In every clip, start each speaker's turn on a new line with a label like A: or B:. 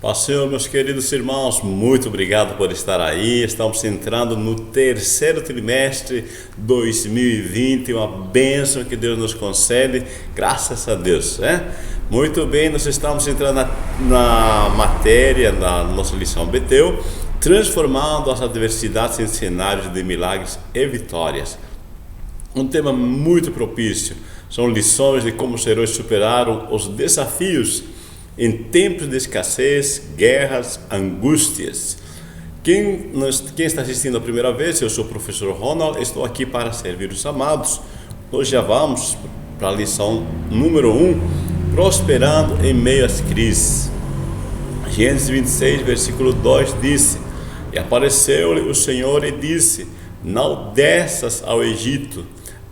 A: Paz Senhor, meus queridos irmãos, muito obrigado por estar aí. Estamos entrando no terceiro trimestre 2020, uma bênção que Deus nos concede, graças a Deus, né? Muito bem, nós estamos entrando na matéria da nossa lição Betel, transformando as adversidades em cenários de milagres e vitórias. Um tema muito propício, são lições de como os heróis superaram os desafios em tempos de escassez, guerras, angústias. Quem está assistindo a primeira vez, eu sou o professor Ronald, estou aqui para servir os amados. Hoje já vamos para a lição número 1, prosperando em meio às crises. Gênesis 26, versículo 2 disse: E apareceu-lhe o Senhor e disse: Não desças ao Egito,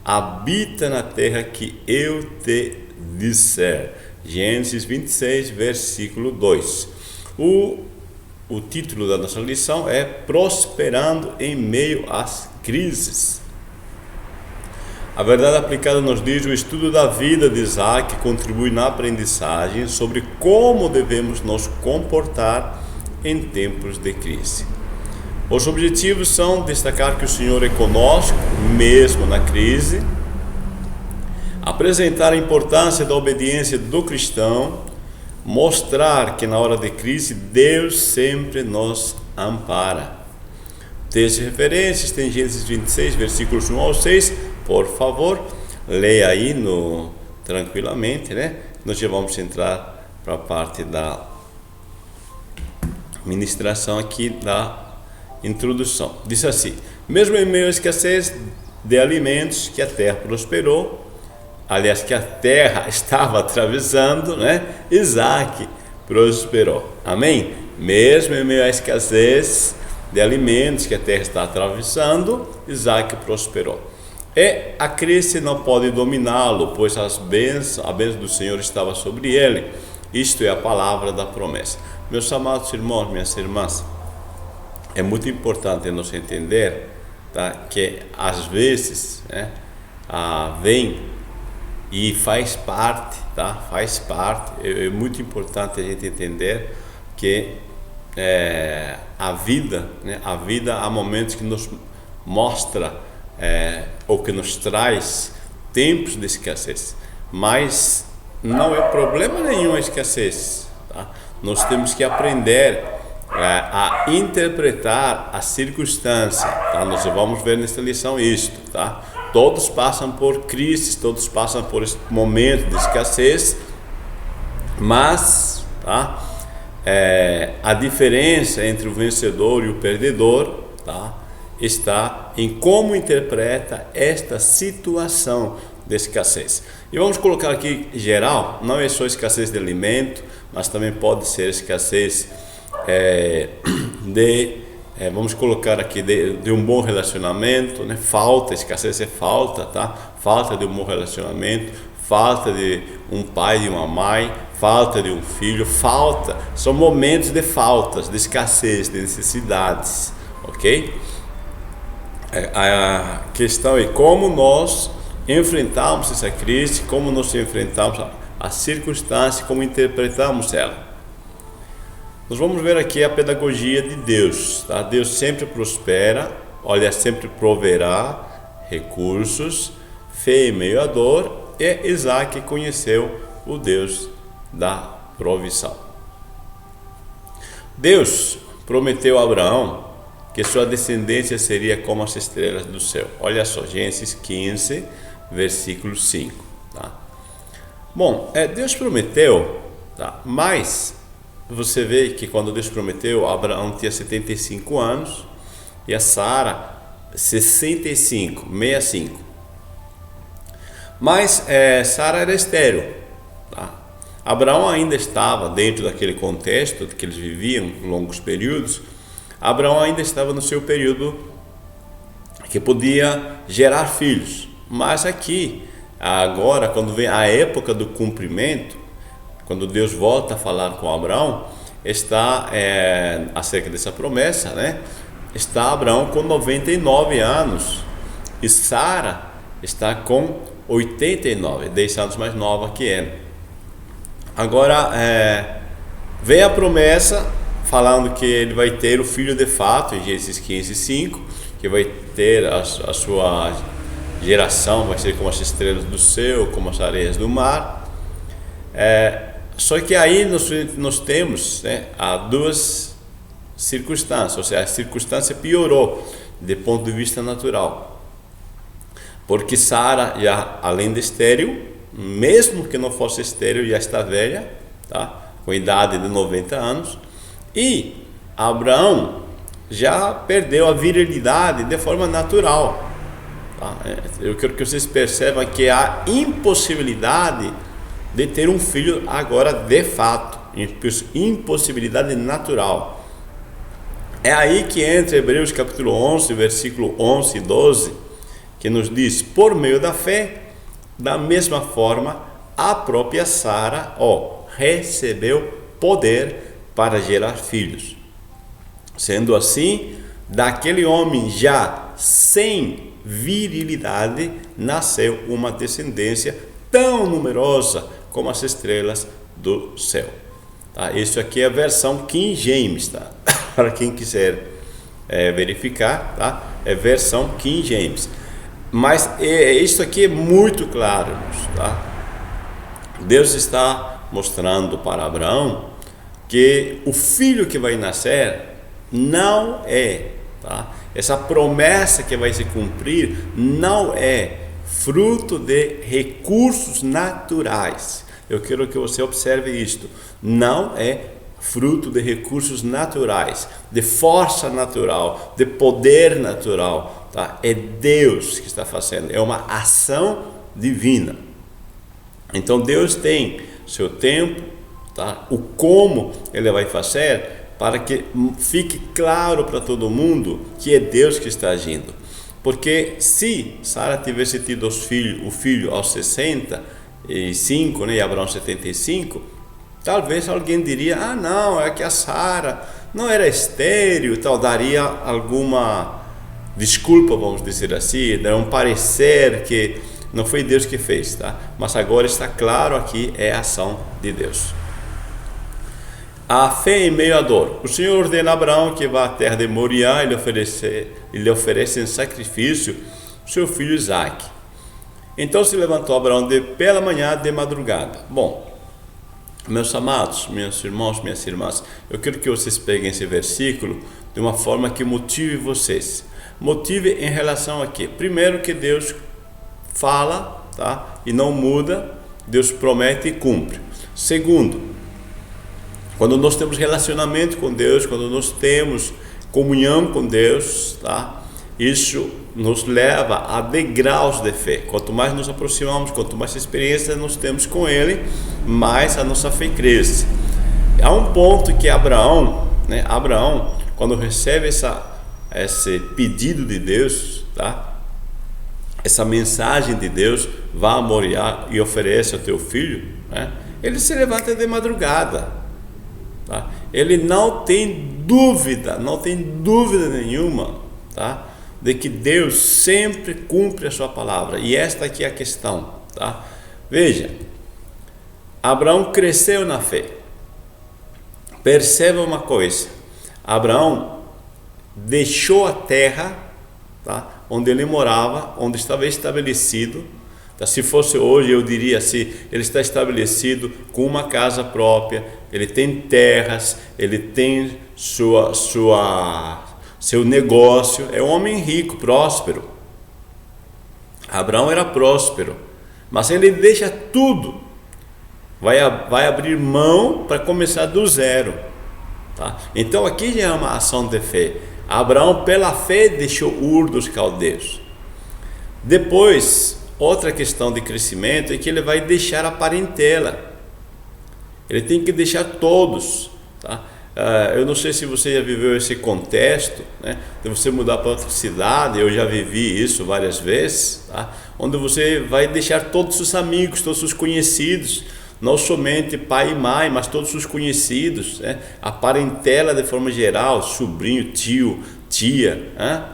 A: habita na terra que eu te disser. Gênesis 26, versículo 2. O título da nossa lição é Prosperando em meio às crises. A verdade aplicada nos diz: o estudo da vida de Isaac contribui na aprendizagem sobre como devemos nos comportar em tempos de crise. Os objetivos são destacar que o Senhor é conosco, mesmo na crise, apresentar a importância da obediência do cristão, mostrar que na hora de crise Deus sempre nos ampara. Texto de referências tem Gênesis 26, versículos 1 ao 6, por favor, leia aí tranquilamente, né? Nós já vamos entrar para a parte da ministração aqui da introdução. Diz assim: mesmo em meio à escassez de alimentos que a terra prosperou, aliás, que a terra estava atravessando, né? Isaac prosperou. Amém? Mesmo em meio à escassez de alimentos que a terra está atravessando, Isaac prosperou. E a crise não pode dominá-lo, pois a bênção do Senhor estava sobre ele. Isto é a palavra da promessa. Meus amados irmãos, minhas irmãs, é muito importante nós entender, tá, que às vezes, né, vem e faz parte, tá? Faz parte. É muito importante a gente entender que a vida, né? A vida há momentos que nos mostra ou que nos traz tempos de escassez, mas não é problema nenhum a escassez, tá? Nós temos que aprender a interpretar a circunstância, tá? Nós vamos ver nesta lição isto, tá? Todos passam por crises, todos passam por esse momento de escassez, mas, tá? A diferença entre o vencedor e o perdedor, tá, está em como interpreta esta situação de escassez. E vamos colocar aqui geral, não é só escassez de alimento, mas também pode ser escassez vamos colocar aqui de um bom relacionamento, né? Escassez é falta, tá? Falta de um bom relacionamento, falta de um pai e uma mãe, falta de um filho, são momentos de faltas, de escassez, de necessidades, ok? A questão é como nós enfrentamos essa crise, como nós enfrentamos a circunstância, como interpretamos ela. Nós vamos ver aqui a pedagogia de Deus, tá? Deus sempre prospera, sempre proverá recursos, fé em meio à dor, e Isaac conheceu o Deus da provisão. Deus prometeu a Abraão que sua descendência seria como as estrelas do céu. Olha só, Gênesis 15, versículo 5. Tá? Bom, Deus prometeu, tá? Mas você vê que quando Deus prometeu, Abraão tinha 75 anos e a Sara 65. Mas Sara era estéril, tá? Abraão ainda estava dentro daquele contexto que eles viviam longos períodos. Abraão ainda estava no seu período que podia gerar filhos. Mas aqui, agora, quando vem a época do cumprimento, quando Deus volta a falar com Abraão, está acerca dessa promessa, né? Está Abraão com 99 anos e Sara está com 89, 10 anos mais nova que ele. Agora, Vem a promessa falando que ele vai ter o filho de fato, em Gênesis 15:5, que vai ter a sua geração, vai ser como as estrelas do céu, como as areias do mar. Só que aí nós temos, né, há duas circunstâncias, ou seja, a circunstância piorou do ponto de vista natural, porque Sara, já além de estéril, mesmo que não fosse estéril, já está velha, tá? Com idade de 90 anos, e Abraão já perdeu a virilidade de forma natural, tá? Eu quero que vocês percebam que há impossibilidade de ter um filho agora de fato, impossibilidade natural. É aí que entra Hebreus capítulo 11, versículo 11 e 12, que nos diz: por meio da fé, da mesma forma, a própria Sara recebeu poder para gerar filhos. Sendo assim, daquele homem já sem virilidade, nasceu uma descendência tão numerosa como as estrelas do céu. Tá? Isso aqui é a versão King James, tá? Para quem quiser verificar, tá? É versão King James. Mas isso aqui é muito claro, tá? Deus está mostrando para Abraão que o filho que vai nascer não é, tá? Essa promessa que vai se cumprir não é fruto de recursos naturais. Eu quero que você observe isto. Não é fruto de recursos naturais, de força natural, de poder natural, tá? É Deus que está fazendo, é uma ação divina. Então Deus tem seu tempo, tá? O como Ele vai fazer, para que fique claro para todo mundo que é Deus que está agindo. Porque se Sara tivesse tido o filho aos 65, né, e Abraão 75, talvez alguém diria: ah, não, é que a Sara não era estéril, tal, daria alguma desculpa, vamos dizer assim, daria um parecer que não foi Deus que fez, tá? Mas agora está claro aqui, é a ação de Deus. A fé em meio à dor. O Senhor ordena a Abraão que vá à terra de Moriá e lhe oferece em sacrifício seu filho Isaque. Então se levantou Abraão pela manhã de madrugada. Bom, meus amados, meus irmãos, minhas irmãs, eu quero que vocês peguem esse versículo de uma forma que motive vocês. Motive em relação a quê? Primeiro, que Deus fala, tá? E não muda, Deus promete e cumpre. Segundo, quando nós temos relacionamento com Deus, quando nós temos comunhão com Deus, tá? Isso nos leva a degraus de fé. Quanto mais nos aproximamos, quanto mais experiência nós temos com Ele, mais a nossa fé cresce. Há um ponto que Abraão, quando recebe esse pedido de Deus, tá? Essa mensagem de Deus: vá a Moriá e oferece ao teu filho, né? Ele se levanta de madrugada. Tá? Ele não tem dúvida nenhuma, tá? De que Deus sempre cumpre a sua palavra. E esta aqui é a questão, tá? Veja, Abraão cresceu na fé. Perceba uma coisa: Abraão deixou a terra, tá? Onde ele morava, onde estava estabelecido. Se fosse hoje, eu diria assim: ele está estabelecido com uma casa própria, ele tem terras, ele tem seu negócio, é um homem rico, próspero. Abraão era próspero, mas ele deixa tudo, vai abrir mão para começar do zero, tá? Então aqui já é uma ação de fé. Abraão, pela fé, deixou Ur dos Caldeus. Depois, outra questão de crescimento é que ele vai deixar a parentela. Ele tem que deixar todos, tá? Eu não sei se você já viveu esse contexto, né, de você mudar para outra cidade. Eu já vivi isso várias vezes, tá? Onde você vai deixar todos os amigos, todos os conhecidos, não somente pai e mãe, mas todos os conhecidos, né? A parentela de forma geral, sobrinho, tio, tia, né?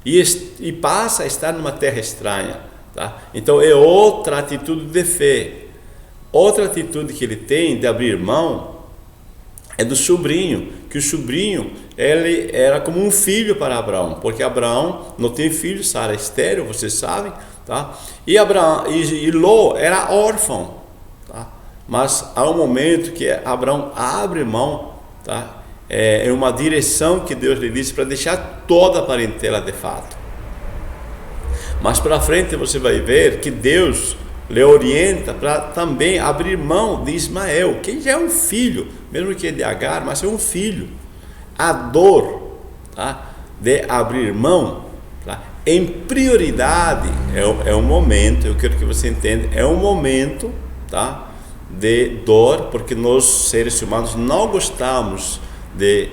A: E passa a estar numa terra estranha. Tá? Então é outra atitude de fé, outra atitude que ele tem de abrir mão é do sobrinho, que o sobrinho ele era como um filho para Abraão, porque Abraão não tem filho, Sara é estéril, vocês sabem, tá? E Ló era órfão, tá? Mas há um momento que Abraão abre mão, tá? É uma direção que Deus lhe disse para deixar toda a parentela de fato. Mas para frente você vai ver que Deus lhe orienta para também abrir mão de Ismael, que já é um filho, mesmo que é de Agar, mas é um filho. A dor, tá, de abrir mão, tá, em prioridade é um momento, eu quero que você entenda, é um momento, tá, de dor, porque nós seres humanos não gostamos de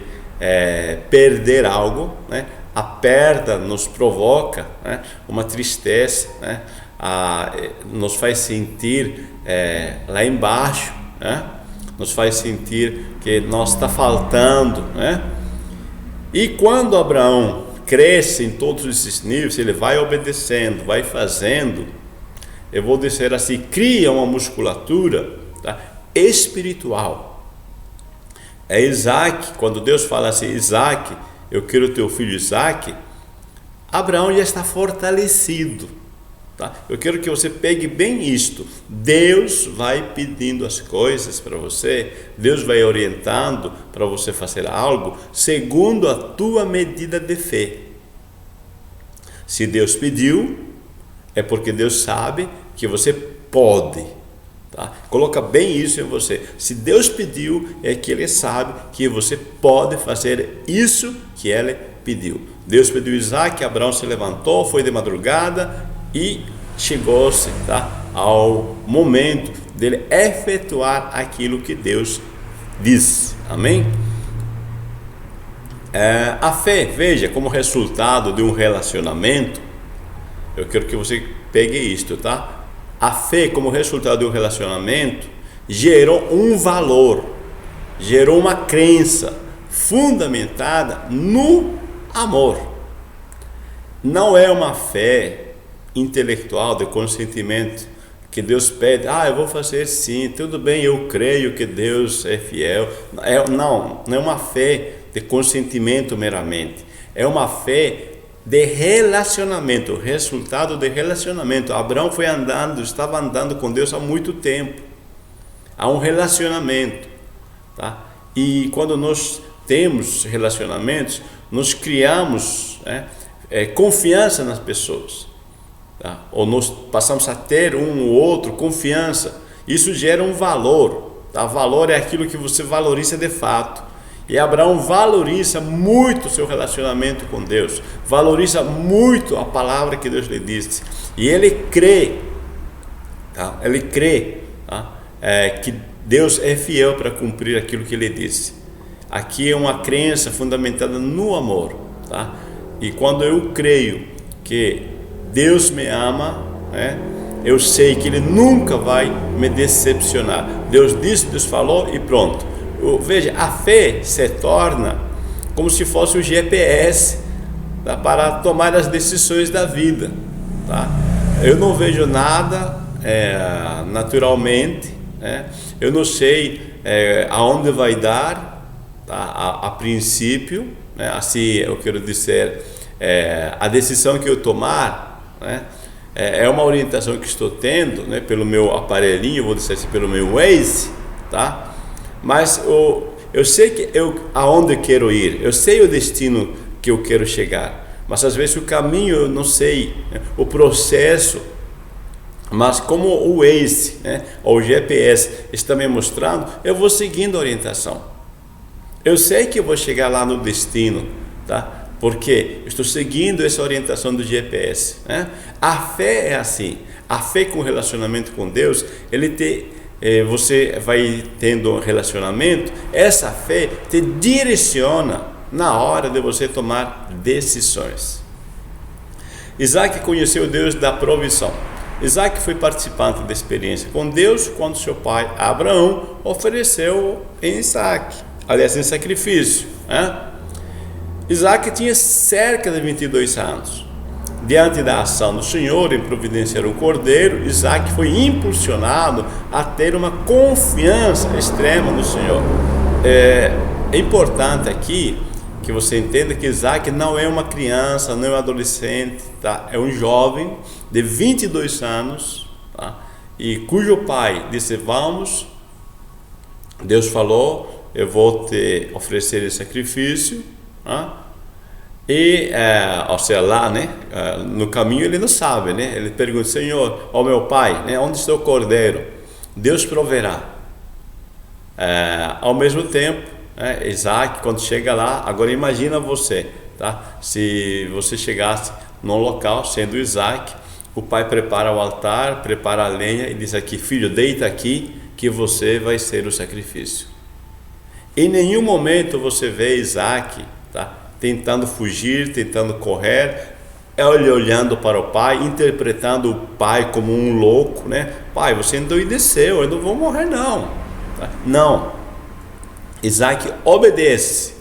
A: perder algo, né? A perda nos provoca, né, uma tristeza, né? Nos faz sentir lá embaixo, né? Nos faz sentir que nós está faltando, né? E quando Abraão cresce em todos esses níveis, ele vai obedecendo, vai fazendo, eu vou dizer assim, cria uma musculatura, tá, espiritual. É Isaac, quando Deus fala assim, Isaac, eu quero teu filho Isaac, Abraão já está fortalecido, tá? Eu quero que você pegue bem isto. Deus vai pedindo as coisas para você, Deus vai orientando para você fazer algo segundo a tua medida de fé. Se Deus pediu, é porque Deus sabe que você pode, tá? Coloca bem isso em você. Se Deus pediu, é que Ele sabe que você pode fazer isso que Ele pediu. Deus pediu Isaac, Abraão se levantou, foi de madrugada e chegou-se, tá, ao momento dele efetuar aquilo que Deus disse. Amém? A fé, veja, como resultado de um relacionamento, eu quero que você pegue isto, tá? A fé, como resultado de um relacionamento, gerou um valor, gerou uma crença fundamentada no amor. Não é uma fé intelectual de consentimento que Deus pede, eu vou fazer sim, tudo bem, eu creio que Deus é fiel. Não é uma fé de consentimento meramente, é uma fé de relacionamento, resultado de relacionamento. Abraão estava andando com Deus há muito tempo, há um relacionamento, tá? E quando nós temos relacionamentos, nós criamos, confiança nas pessoas, tá? Ou nós passamos a ter um ou outro confiança, isso gera um valor, tá? Valor é aquilo que você valoriza de fato. E Abraão valoriza muito o seu relacionamento com Deus, valoriza muito a palavra que Deus lhe disse, e ele crê, tá? Ele crê, tá? Que Deus é fiel para cumprir aquilo que ele disse. Aqui é uma crença fundamentada no amor, tá? E quando eu creio que Deus me ama, eu sei que Ele nunca vai me decepcionar. Deus disse, Deus falou e pronto. Veja, a fé se torna como se fosse o GPS, tá, para tomar as decisões da vida, tá? Eu não vejo nada naturalmente, eu não sei aonde vai dar, tá, a princípio, assim eu quero dizer, a decisão que eu tomar, é uma orientação que estou tendo, pelo meu aparelhinho, vou dizer assim, pelo meu Waze, tá? Mas eu sei aonde eu quero ir, eu sei o destino que eu quero chegar, mas às vezes o caminho eu não sei, o processo, mas como o Waze, ou o GPS está me mostrando, eu vou seguindo a orientação. Eu sei que eu vou chegar lá no destino, tá? Porque eu estou seguindo essa orientação do GPS, A fé é assim, a fé com relacionamento com Deus, você vai tendo um relacionamento, essa fé te direciona na hora de você tomar decisões. Isaac conheceu Deus da provisão. Isaac foi participante da experiência com Deus quando seu pai Abraão ofereceu em sacrifício. Isaac tinha cerca de 22 anos. Diante da ação do Senhor em providenciar um cordeiro, Isaac foi impulsionado a ter uma confiança extrema no Senhor. É importante aqui que você entenda que Isaac não é uma criança, não é um adolescente, tá? É um jovem de 22 anos, tá? E cujo pai disse: vamos, Deus falou, eu vou te oferecer esse sacrifício, tá? E, ou seja, lá, né, no caminho ele não sabe, né? Ele pergunta: Senhor, ó meu pai, né, onde está o cordeiro? Deus proverá. Ao mesmo tempo, Isaac, quando chega lá, agora imagina você, tá? Se você chegasse num local, sendo Isaac, o pai prepara o altar, prepara a lenha e diz aqui: filho, deita aqui que você vai ser o sacrifício. Em nenhum momento você vê Isaac, tá, tentando fugir, tentando correr, ele olhando para o pai, interpretando o pai como um louco, né? Pai, você endoideceu, eu não vou morrer não. Tá? Não. Isaac obedece,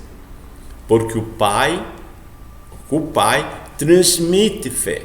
A: porque o pai transmite fé.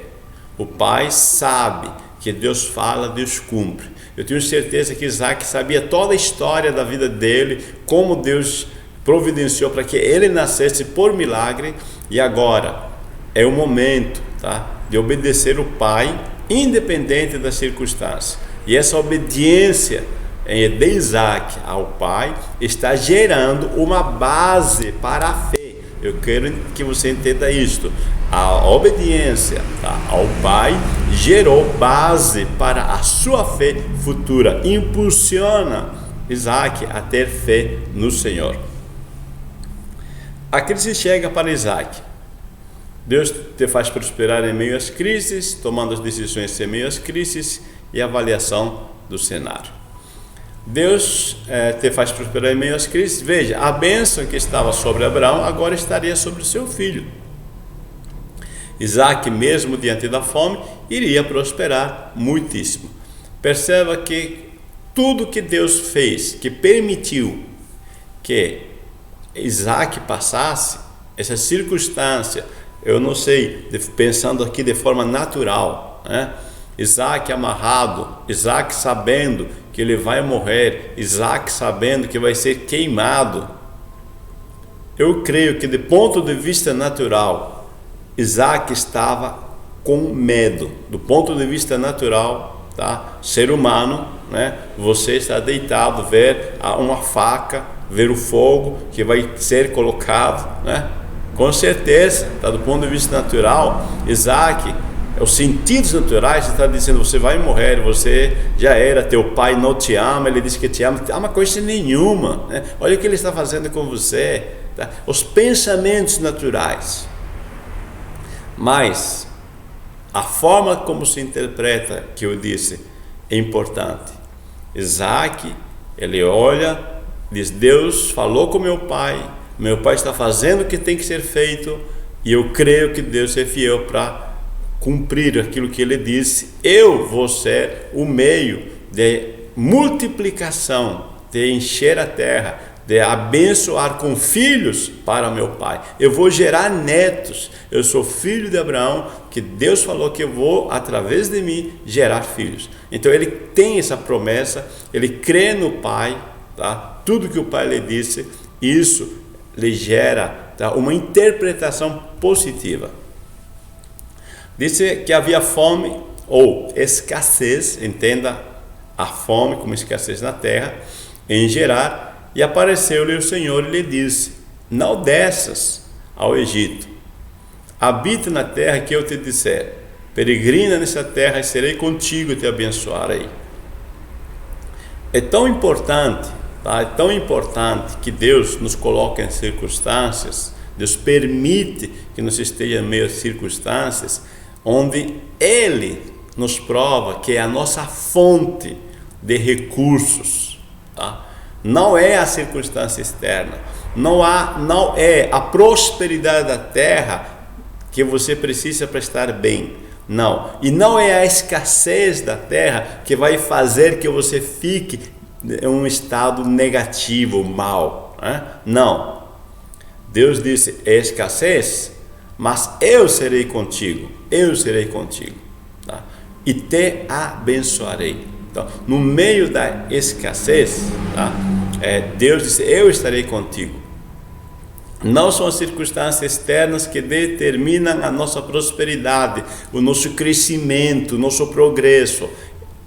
A: O pai sabe que Deus fala, Deus cumpre. Eu tenho certeza que Isaac sabia toda a história da vida dele, como Deus providenciou para que ele nascesse por milagre, e agora é o momento, tá, de obedecer o pai, independente das circunstâncias. E essa obediência de Isaac ao pai está gerando uma base para a fé. Eu quero que você entenda isto. A obediência, tá, ao pai gerou base para a sua fé futura, impulsiona Isaac a ter fé no Senhor. A crise chega para Isaac. Deus te faz prosperar em meio às crises, tomando as decisões em meio às crises e avaliação do cenário. Deus te faz prosperar em meio às crises. Veja, a bênção que estava sobre Abraão agora estaria sobre o seu filho. Isaac, mesmo diante da fome, iria prosperar muitíssimo. Perceba que tudo que Deus fez, que permitiu que Isaac passasse, essa circunstância, eu não sei, pensando aqui de forma natural, né? Isaac amarrado, Isaac sabendo que ele vai morrer, Isaac sabendo que vai ser queimado. Eu creio que, de ponto de vista natural, Isaac estava com medo. Do ponto de vista natural, tá? Ser humano, né? Você está deitado, ver uma faca, ver o fogo que vai ser colocado, né? Com certeza, tá? Do ponto de vista natural, Isaac, os sentidos naturais, está dizendo: você vai morrer, você já era, teu pai não te ama, ele diz que te ama coisa nenhuma, né? Olha o que ele está fazendo com você, tá? Os pensamentos naturais. Mas a forma como se interpreta, que eu disse, é importante. Isaac, ele olha, diz: Deus falou com meu pai está fazendo o que tem que ser feito, e eu creio que Deus é fiel para cumprir aquilo que ele disse. Eu vou ser o meio de multiplicação, de encher a terra, de abençoar com filhos para meu pai. Eu vou gerar netos. Eu sou filho de Abraão, que Deus falou que eu vou, através de mim, gerar filhos. Então ele tem essa promessa, ele crê no pai, tá? Tudo que o pai lhe disse, isso lhe gera, tá, uma interpretação positiva. Disse que havia fome ou escassez, entenda a fome como escassez na terra, em Gerar, e apareceu-lhe o Senhor e lhe disse: não desças ao Egito, habita na terra que eu te disser, peregrina nessa terra e serei contigo e te abençoarei. É tão importante, tá? É tão importante que Deus nos coloque em circunstâncias, Deus permite que nos esteja em meio a circunstâncias onde Ele nos prova que é a nossa fonte de recursos, tá? Não é a circunstância externa, não é a prosperidade da terra que você precisa para estar bem, não, e não é a escassez da terra que vai fazer que você fique em um estado negativo, mal, né? Não, Deus disse: é escassez, mas eu serei contigo, tá? E te abençoarei. Então, no meio da escassez, tá? Deus disse: eu estarei contigo. Não são as circunstâncias externas que determinam a nossa prosperidade, o nosso crescimento, o nosso progresso.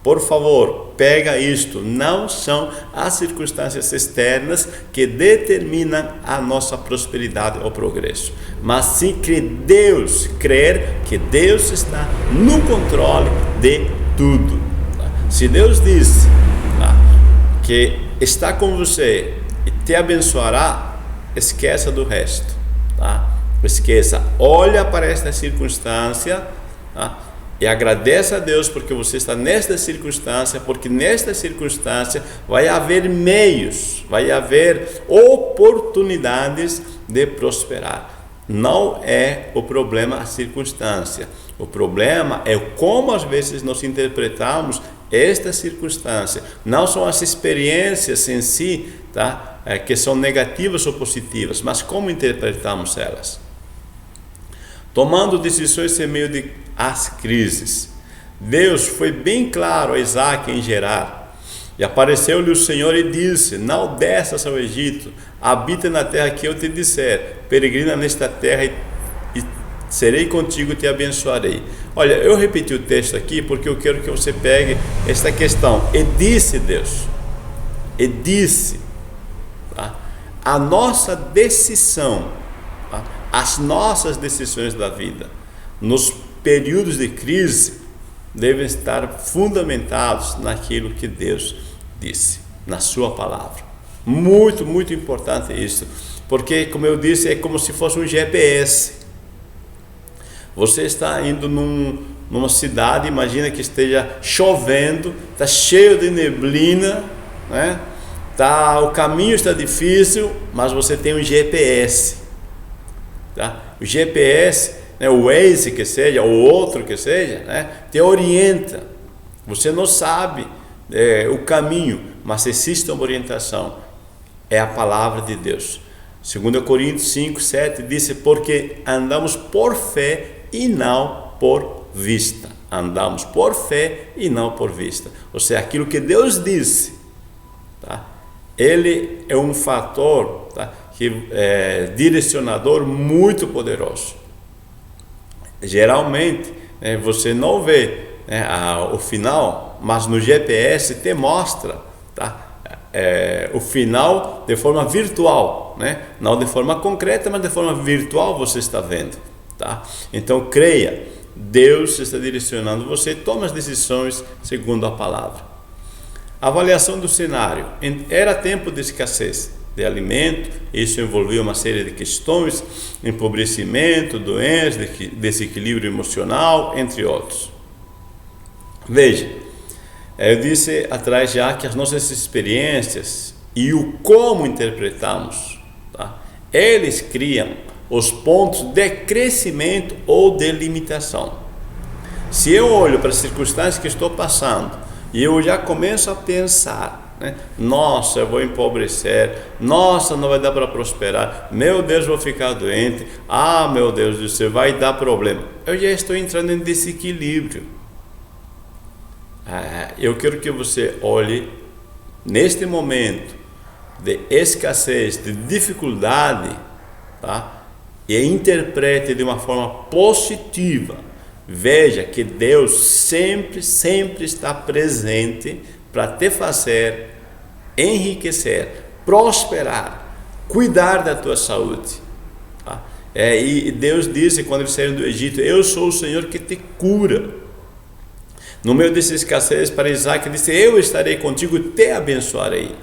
A: Por favor, pega isto. Não são as circunstâncias externas que determinam a nossa prosperidade ou progresso, mas sim crer que Deus está no controle de tudo. Se Deus disse que está com você e te abençoará, esqueça do resto, tá? Esqueça, olha para esta circunstância, tá? E agradeça a Deus porque você está nesta circunstância, porque nesta circunstância vai haver meios, vai haver oportunidades de prosperar. Não é o problema a circunstância, o problema é como às vezes nós interpretamos esta circunstância. Não são as experiências em si, tá? Que são negativas ou positivas, mas como interpretamos elas. Tomando decisões em meio às crises. Deus foi bem claro a Isaac em Gerar. E apareceu-lhe o Senhor e disse: não desças ao Egito, habita na terra que eu te disser, peregrina nesta terra e serei contigo e te abençoarei. Olha, eu repeti o texto aqui porque eu quero que você pegue esta questão. E disse Deus, e disse, tá? A nossa decisão, tá? As nossas decisões da vida, nos períodos de crise, devem estar fundamentados naquilo que Deus disse, na sua palavra. Muito, muito importante isso, porque, como eu disse, é como se fosse um GPS. Você está indo numa cidade, imagina que esteja chovendo, está cheio de neblina, né? O caminho está difícil, mas você tem um GPS, tá? O GPS, né, o Waze que seja, ou outro que seja, né, te orienta. Você não sabe o caminho, mas existe uma orientação, é a palavra de Deus. 2 Coríntios 5, 7 diz: porque andamos por fé e não por vista. Andamos por fé e não por vista. Ou seja, aquilo que Deus disse, tá? Ele é um fator, tá? Que é direcionador muito poderoso. Geralmente, você não vê o final, mas no GPS te mostra, tá? O final de forma virtual, né? Não de forma concreta, mas de forma virtual você está vendo, tá? Então creia, Deus está direcionando você, toma as decisões segundo a palavra. Avaliação do cenário. Era tempo de escassez de alimento, isso envolvia uma série de questões, empobrecimento, doenças, desequilíbrio emocional, entre outros. Veja, eu disse atrás já que as nossas experiências e o como interpretamos, tá? Eles criam os pontos de crescimento ou de limitação. Se eu olho para as circunstâncias que estou passando e eu já começo a pensar, né? Nossa, eu vou empobrecer, nossa, não vai dar para prosperar, meu Deus, vou ficar doente, meu Deus do céu, vai dar problema. Eu já estou entrando em desequilíbrio. Eu quero que você olhe neste momento de escassez, de dificuldade, tá? E interprete de uma forma positiva. Veja que Deus sempre está presente para te fazer enriquecer, prosperar, cuidar da tua saúde, tá? E Deus disse quando eles saíram do Egito: eu sou o Senhor que te cura. No meio dessa escassez, para Isaac, disse: eu estarei contigo e te abençoarei.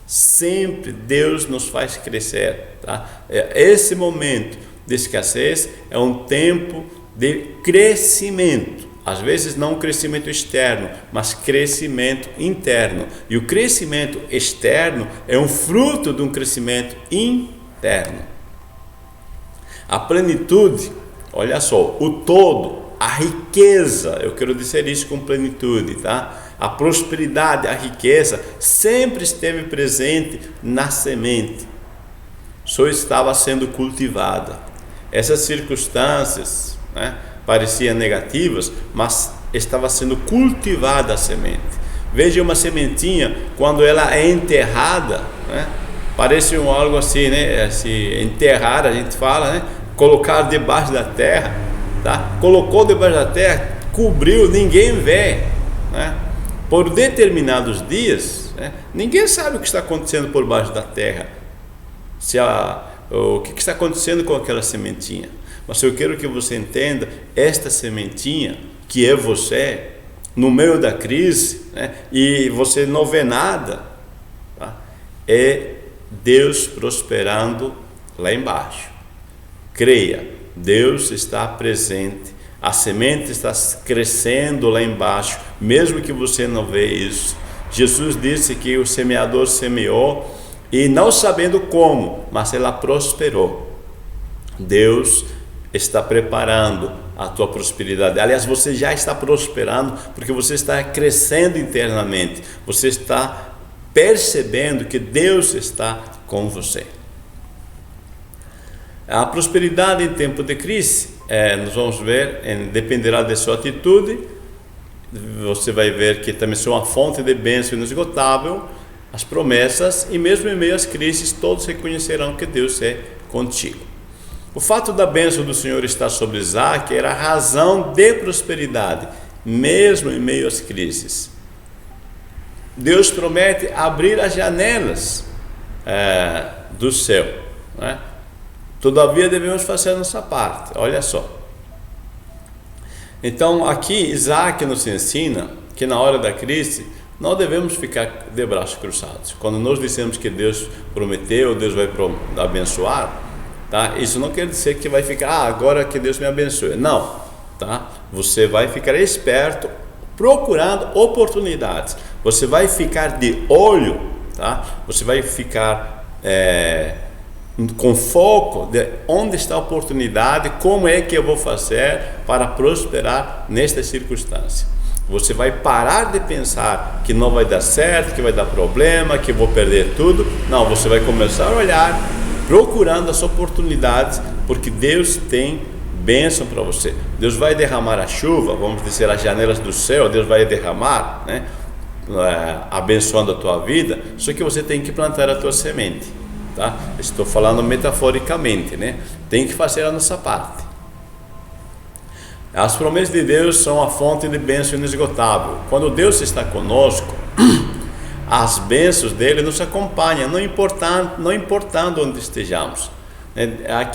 A: Sempre Deus nos faz crescer, tá? Esse momento de escassez é um tempo de crescimento. Às vezes não um crescimento externo, mas crescimento interno. E o crescimento externo é um fruto de um crescimento interno. A plenitude, olha só, o todo, a riqueza, eu quero dizer isso com plenitude, tá? A prosperidade, a riqueza sempre esteve presente na semente, só estava sendo cultivada. Essas circunstâncias, né, pareciam negativas, mas estava sendo cultivada a semente. Veja uma sementinha, quando ela é enterrada, né? Parece algo assim, né? Se enterrar, a gente fala, né? Colocar debaixo da terra, tá? Colocou debaixo da terra, cobriu, ninguém vê, né? Por determinados dias, né? Ninguém sabe o que está acontecendo por baixo da terra, o que está acontecendo com aquela sementinha. Mas eu quero que você entenda, esta sementinha, que é você, no meio da crise, né? E você não vê nada, tá? É Deus prosperando lá embaixo. Creia, Deus está presente, a semente está crescendo lá embaixo, mesmo que você não vê isso. Jesus disse que o semeador semeou e não sabendo como, mas ela prosperou. Deus está preparando a tua prosperidade. Aliás, você já está prosperando porque você está crescendo internamente. Você está percebendo que Deus está com você. A prosperidade em tempo de crise, nós vamos ver, dependerá da sua atitude. Você vai ver que também são uma fonte de bênção inesgotável, as promessas, e mesmo em meio às crises, todos reconhecerão que Deus é contigo. O fato da bênção do Senhor estar sobre Isaac era a razão de prosperidade, mesmo em meio às crises. Deus promete abrir as janelas do céu, né? Todavia devemos fazer a nossa parte. Olha só. Então aqui Isaac nos ensina que na hora da crise não devemos ficar de braços cruzados. Quando nós dissemos que Deus prometeu, Deus vai abençoar, tá? Isso não quer dizer que vai ficar, agora que Deus me abençoe. Não, tá? Você vai ficar esperto, procurando oportunidades. Você vai ficar de olho, tá? Você vai ficar com foco de onde está a oportunidade, como é que eu vou fazer para prosperar nesta circunstância. Você vai parar de pensar que não vai dar certo, que vai dar problema, que vou perder tudo. Não, você vai começar a olhar, procurando as oportunidades, porque Deus tem bênção para você. Deus vai derramar a chuva, vamos dizer, as janelas do céu, Deus vai derramar, né? Abençoando a tua vida, só que você tem que plantar a tua semente, tá? Estou falando metaforicamente, né? Tem que fazer a nossa parte. As promessas de Deus são a fonte de bênção inesgotável. Quando Deus está conosco, as bênçãos dele nos acompanham, não importando onde estejamos. Aqui